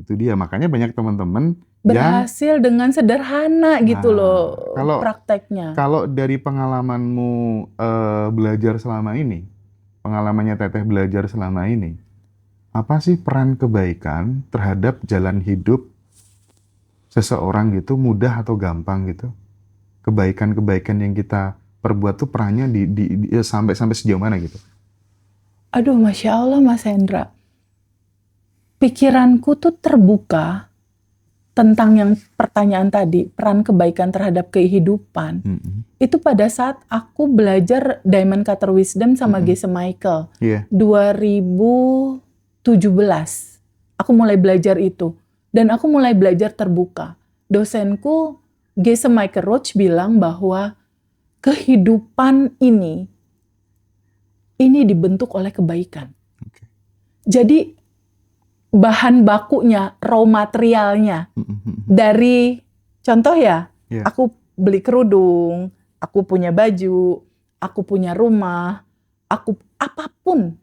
itu dia. Makanya banyak teman-teman berhasil dengan sederhana gitu loh prakteknya. Kalau dari pengalamanmu belajar selama ini, pengalamannya Teteh belajar selama ini, apa sih peran kebaikan terhadap jalan hidup seseorang gitu, mudah atau gampang gitu? Kebaikan-kebaikan yang kita perbuat tuh perannya sampai sejauh mana gitu? Aduh, Masya Allah Mas Hendra. Pikiranku tuh terbuka tentang yang pertanyaan tadi, peran kebaikan terhadap kehidupan. Itu pada saat aku belajar Diamond Cutter Wisdom sama Geshe Michael. 2017. Aku mulai belajar itu. Dan aku mulai belajar terbuka. Dosenku, Geshe Michael Roach, bilang bahwa kehidupan ini dibentuk oleh kebaikan. Jadi bahan bakunya, raw materialnya, dari contoh ya, aku beli kerudung, aku punya baju, aku punya rumah, aku apapun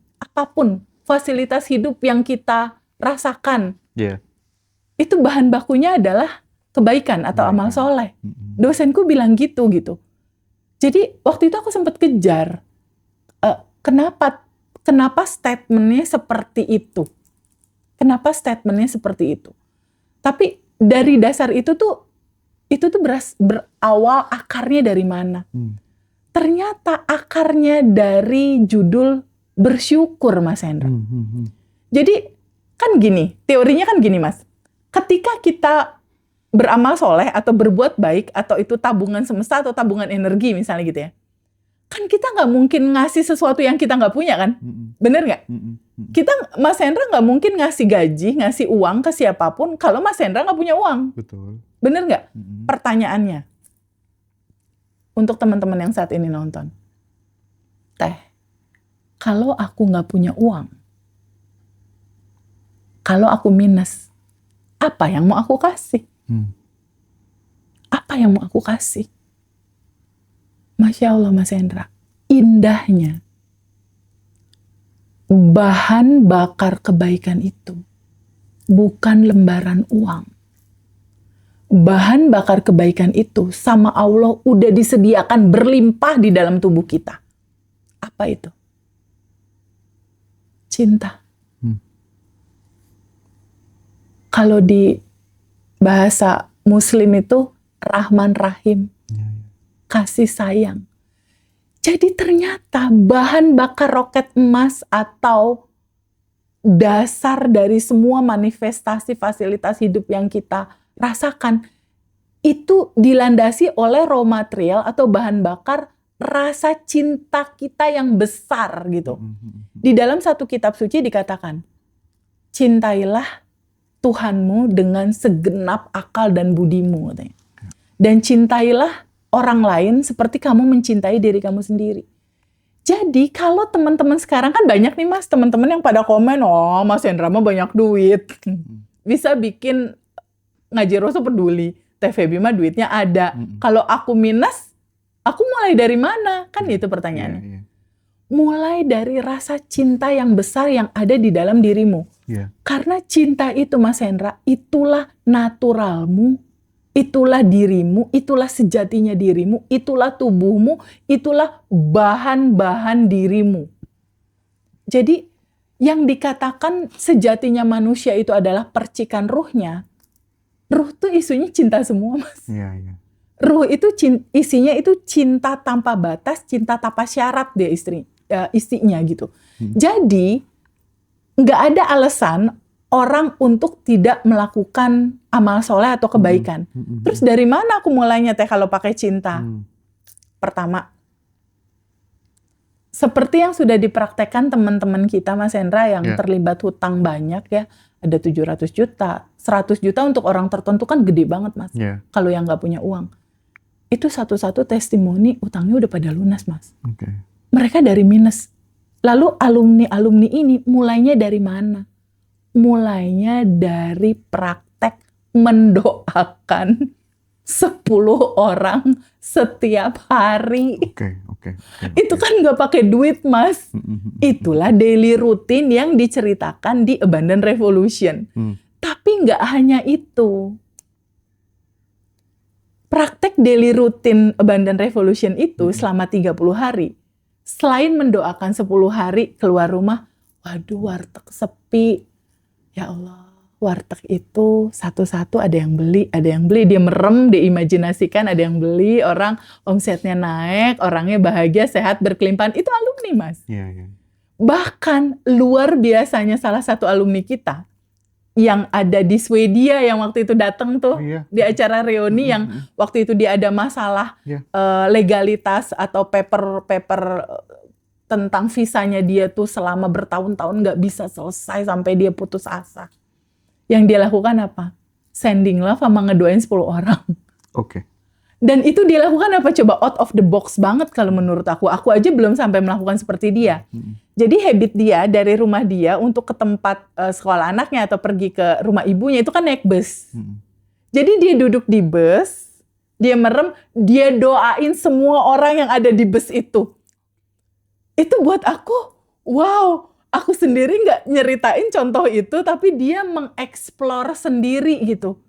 fasilitas hidup yang kita rasakan, itu bahan bakunya adalah kebaikan atau amal soleh. Dosenku bilang gitu. Jadi waktu itu aku sempat kejar, kenapa statementnya seperti itu? Kenapa statementnya seperti itu? Tapi dari dasar itu tuh berawal akarnya dari mana? Ternyata akarnya dari judul bersyukur, Mas Hendra. Jadi kan gini, teorinya kan gini, Mas. Ketika kita beramal soleh atau berbuat baik, atau itu tabungan semesta atau tabungan energi misalnya gitu ya, kan kita nggak mungkin ngasih sesuatu yang kita nggak punya kan? Bener nggak? Kita, Mas Hendra nggak mungkin ngasih gaji, ngasih uang ke siapapun kalau Mas Hendra nggak punya uang. Betul. Bener nggak? Pertanyaannya, untuk teman-teman yang saat ini nonton, Teh, kalau aku nggak punya uang, kalau aku minus, apa yang mau aku kasih? Apa yang mau aku kasih? Masya Allah Mas Hendra, indahnya bahan bakar kebaikan itu bukan lembaran uang. Bahan bakar kebaikan itu sama Allah udah disediakan berlimpah di dalam tubuh kita. Apa itu? Cinta. Kalau di bahasa Muslim itu Rahman Rahim. Kasih sayang. Jadi ternyata bahan bakar roket emas atau dasar dari semua manifestasi fasilitas hidup yang kita rasakan itu dilandasi oleh raw material atau bahan bakar rasa cinta kita yang besar gitu. Di dalam satu kitab suci dikatakan, cintailah Tuhanmu dengan segenap akal dan budimu. Dan cintailah orang lain seperti kamu mencintai diri kamu sendiri. Jadi kalau teman-teman sekarang kan banyak nih Mas, teman-teman yang pada komen, oh Mas Hendra mah banyak duit. Bisa bikin Ngaji Rasul peduli. Teh Feby mah duitnya ada. Kalau aku minus, aku mulai dari mana? Kan itu pertanyaannya. Mulai dari rasa cinta yang besar yang ada di dalam dirimu. Karena cinta itu Mas Hendra, itulah naturalmu. Itulah dirimu, itulah sejatinya dirimu, itulah tubuhmu, itulah bahan-bahan dirimu. Jadi yang dikatakan sejatinya manusia itu adalah percikan ruhnya. Ruh tuh isunya cinta semua, Mas. Ruh itu isinya itu cinta tanpa batas, cinta tanpa syarat dia istrinya gitu. Jadi nggak ada alasan orang untuk tidak melakukan amal soleh atau kebaikan. Terus dari mana aku mulainya Teh kalau pakai cinta? Pertama, seperti yang sudah dipraktekkan teman-teman kita Mas Hendra yang terlibat hutang banyak ya, ada 700 juta, 100 juta untuk orang tertentu kan gede banget Mas. Kalau yang nggak punya uang. Itu satu-satu testimoni utangnya udah pada lunas Mas. Mereka dari minus. Lalu alumni-alumni ini mulainya dari mana? Mulainya dari praktek mendoakan 10 orang setiap hari. Itu kan nggak pakai duit Mas. Itulah daily routine yang diceritakan di Abundant Revolution. Tapi Tapi nggak hanya itu. Praktek daily routine Abundant Revolution itu selama 30 hari. Selain mendoakan 10 hari keluar rumah, waduh warteg sepi. Ya Allah, warteg itu satu-satu ada yang beli. Dia merem, diimajinasikan ada yang beli, orang omsetnya naik, orangnya bahagia, sehat, berkelimpahan. Itu alumni, Mas. Iya. Bahkan luar biasanya salah satu alumni kita yang ada di Swedia yang waktu itu datang tuh di acara reuni yang waktu itu dia ada masalah legalitas atau paper tentang visanya dia tuh selama bertahun-tahun nggak bisa selesai sampai dia putus asa. Yang dia lakukan apa? Sending love sama ngedoain 10 orang. Oke. Dan itu dia lakukan apa? Coba out of the box banget kalau menurut aku. Aku aja belum sampai melakukan seperti dia. Jadi habit dia dari rumah dia untuk ke tempat sekolah anaknya atau pergi ke rumah ibunya itu kan naik bus. Jadi dia duduk di bus, dia merem, dia doain semua orang yang ada di bus itu. Itu buat aku, wow, aku sendiri nggak nyeritain contoh itu, tapi dia mengeksplor sendiri gitu.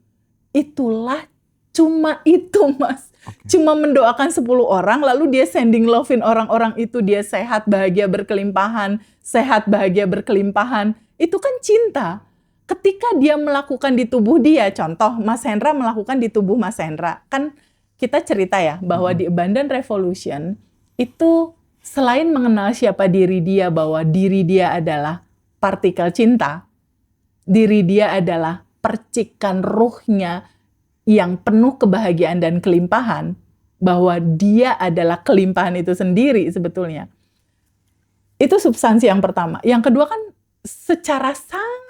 Itulah cuma itu, Mas. Cuma mendoakan 10 orang, lalu dia sending love-in orang-orang itu. Dia sehat, bahagia, berkelimpahan. Sehat, bahagia, berkelimpahan. Itu kan cinta. Ketika dia melakukan di tubuh dia, contoh Mas Hendra melakukan di tubuh Mas Hendra. Kan kita cerita ya, bahwa di Abundant Revolution, itu selain mengenal siapa diri dia, bahwa diri dia adalah partikel cinta, diri dia adalah percikan ruhnya, yang penuh kebahagiaan dan kelimpahan, bahwa dia adalah kelimpahan itu sendiri sebetulnya. Itu substansi yang pertama. Yang kedua kan secara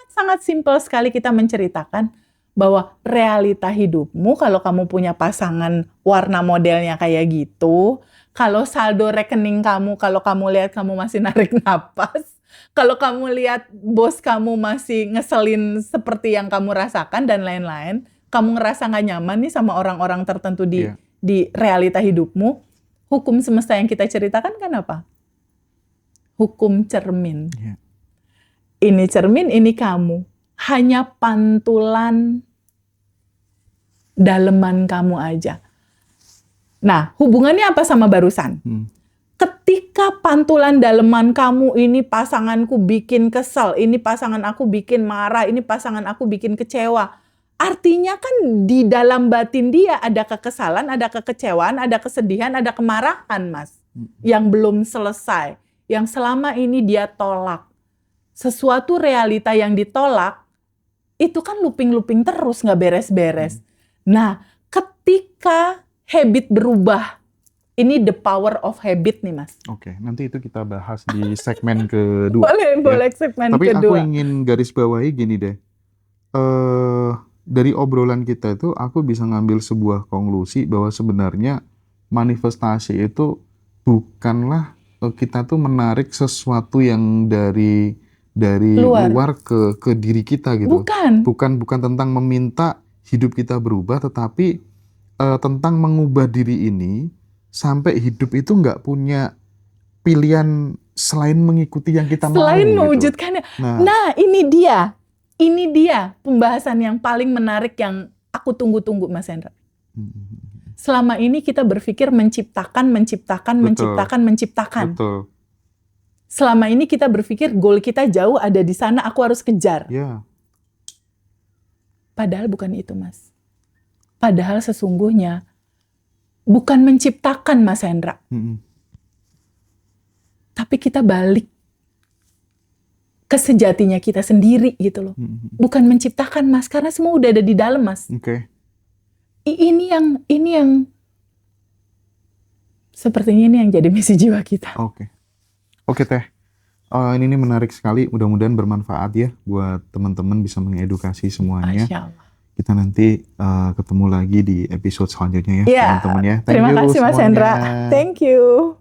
sangat simpel sekali kita menceritakan bahwa realita hidupmu, kalau kamu punya pasangan warna modelnya kayak gitu, kalau saldo rekening kamu, kalau kamu lihat kamu masih narik napas, kalau kamu lihat bos kamu masih ngeselin seperti yang kamu rasakan dan lain-lain, kamu ngerasa gak nyaman nih sama orang-orang tertentu di realita hidupmu, hukum semesta yang kita ceritakan kan apa? Hukum cermin. Ini cermin, ini kamu. Hanya pantulan daleman kamu aja. Nah, hubungannya apa sama barusan? Ketika pantulan daleman kamu, ini pasanganku bikin kesel, ini pasangan aku bikin marah, ini pasangan aku bikin kecewa. Artinya kan di dalam batin dia ada kekesalan, ada kekecewaan, ada kesedihan, ada kemarahan, Mas. Yang belum selesai. Yang selama ini dia tolak. Sesuatu realita yang ditolak, itu kan looping-looping terus, gak beres-beres. Nah, ketika habit berubah, ini the power of habit nih, Mas. Oke, nanti itu kita bahas di segmen kedua. Boleh segmen Tapi kedua. aku ingin garis bawahi gini deh. Dari obrolan kita itu aku bisa ngambil sebuah konklusi bahwa sebenarnya manifestasi itu bukanlah kita tuh menarik sesuatu yang dari luar ke diri kita gitu. Bukan tentang meminta hidup kita berubah, tetapi tentang mengubah diri ini sampai hidup itu nggak punya pilihan selain mengikuti yang kita mau. Selain mewujudkannya. Nah, ini dia pembahasan yang paling menarik yang aku tunggu-tunggu, Mas Hendra. Selama ini kita berpikir menciptakan. Betul. Selama ini kita berpikir goal kita jauh ada di sana, aku harus kejar. Padahal bukan itu, Mas. Padahal sesungguhnya bukan menciptakan, Mas Hendra. Tapi kita balik ke sejatinya kita sendiri gitu loh. Bukan menciptakan, Mas, karena semua udah ada di dalam, Mas. Ini yang sepertinya ini yang jadi misi jiwa kita. Oke Teh. Ini menarik sekali. Mudah-mudahan bermanfaat ya buat teman-teman, bisa mengedukasi semuanya. Masya Allah. Kita nanti ketemu lagi di episode selanjutnya ya, teman-teman ya. Terima kasih, Mas Hendra. Thank you.